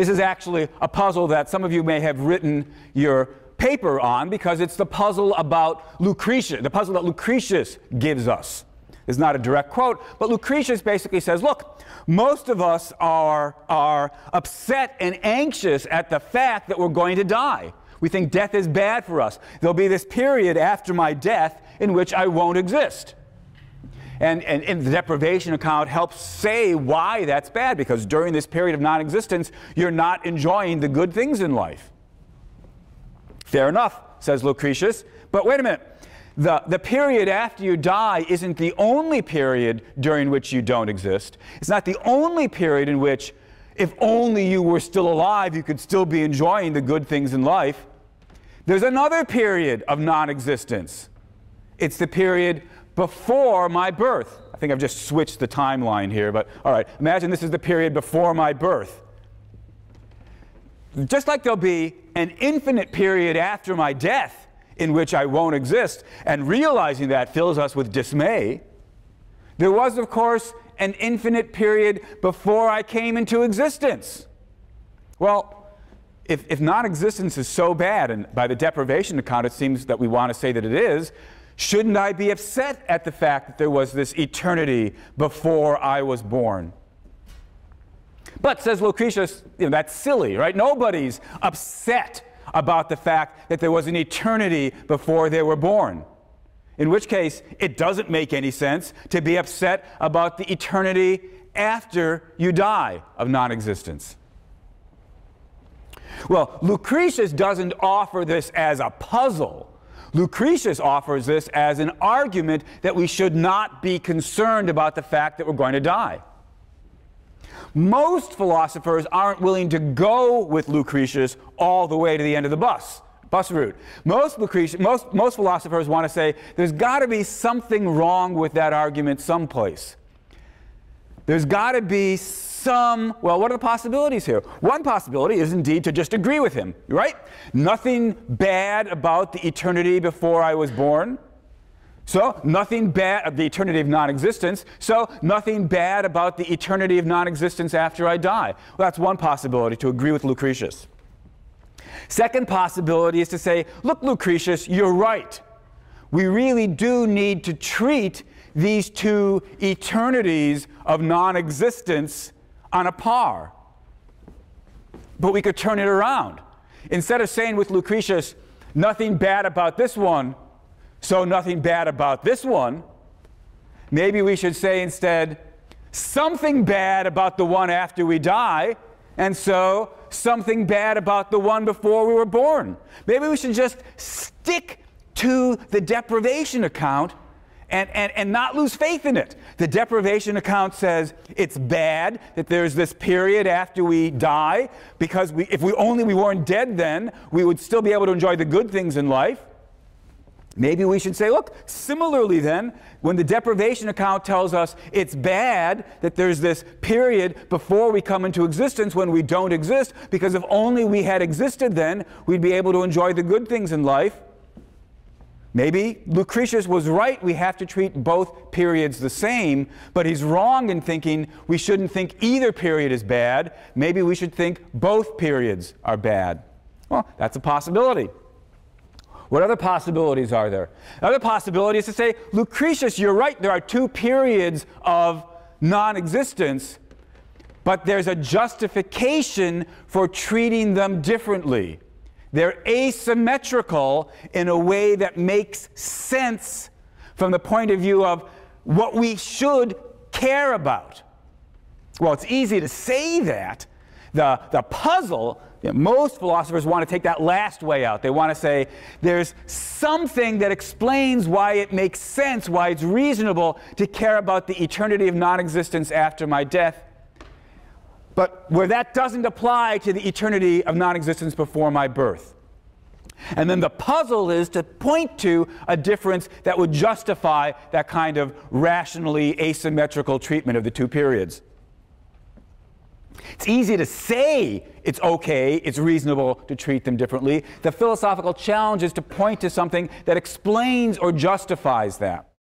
This is actually a puzzle that some of you may have written your paper on, because it's the puzzle about Lucretius, the puzzle that Lucretius gives us. It's not a direct quote, but Lucretius basically says, look, most of us are upset and anxious at the fact that we're going to die. We think death is bad for us. There'll be this period after my death in which I won't exist. And the deprivation account helps say why that's bad, because during this period of non-existence, you're not enjoying the good things in life. Fair enough, says Lucretius, but wait a minute. The period after you die isn't the only period during which you don't exist. It's not the only period in which, if only you were still alive, you could still be enjoying the good things in life. There's another period of non-existence. It's the period before my birth. I think I've just switched the timeline here, but all right. Imagine this is the period before my birth. Just like there'll be an infinite period after my death in which I won't exist, and realizing that fills us with dismay, there was, of course, an infinite period before I came into existence. Well, if non-existence is so bad, and by the deprivation account it seems that we want to say that it is, shouldn't I be upset at the fact that there was this eternity before I was born? But, says Lucretius, that's silly, right? Nobody's upset about the fact that there was an eternity before they were born. In which case, it doesn't make any sense to be upset about the eternity after you die of non-existence. Well, Lucretius doesn't offer this as a puzzle. Lucretius offers this as an argument that we should not be concerned about the fact that we're going to die. Most philosophers aren't willing to go with Lucretius all the way to the end of the bus route. Most philosophers want to say there's got to be something wrong with that argument someplace. There's got to be some, well, what are the possibilities here? One possibility is indeed to just agree with him, right? Nothing bad about the eternity before I was born. So nothing bad of the eternity of non-existence. So nothing bad about the eternity of non-existence after I die. Well, that's one possibility, to agree with Lucretius. Second possibility is to say, look, Lucretius, you're right. We really do need to treat these two eternities of non-existence on a par. But we could turn it around. Instead of saying with Lucretius, nothing bad about this one, so nothing bad about this one, maybe we should say instead, something bad about the one after we die, and so something bad about the one before we were born. Maybe we should just stick to the deprivation account and not lose faith in it. The deprivation account says it's bad that there's this period after we die, because if we weren't dead then, we would still be able to enjoy the good things in life. Maybe we should say, look, similarly then, when the deprivation account tells us it's bad that there's this period before we come into existence when we don't exist, because if only we had existed then, we'd be able to enjoy the good things in life. Maybe Lucretius was right, we have to treat both periods the same, but he's wrong in thinking we shouldn't think either period is bad. Maybe we should think both periods are bad. Well, that's a possibility. What other possibilities are there? Another possibility is to say, Lucretius, you're right, there are two periods of non-existence, but there's a justification for treating them differently. They're asymmetrical in a way that makes sense from the point of view of what we should care about. Well, it's easy to say that. The puzzle, most philosophers want to take that last way out. They want to say there's something that explains why it makes sense, why it's reasonable to care about the eternity of non-existence after my death, but where that doesn't apply to the eternity of non-existence before my birth. And then the puzzle is to point to a difference that would justify that kind of rationally asymmetrical treatment of the two periods. It's easy to say it's okay, it's reasonable to treat them differently. The philosophical challenge is to point to something that explains or justifies that.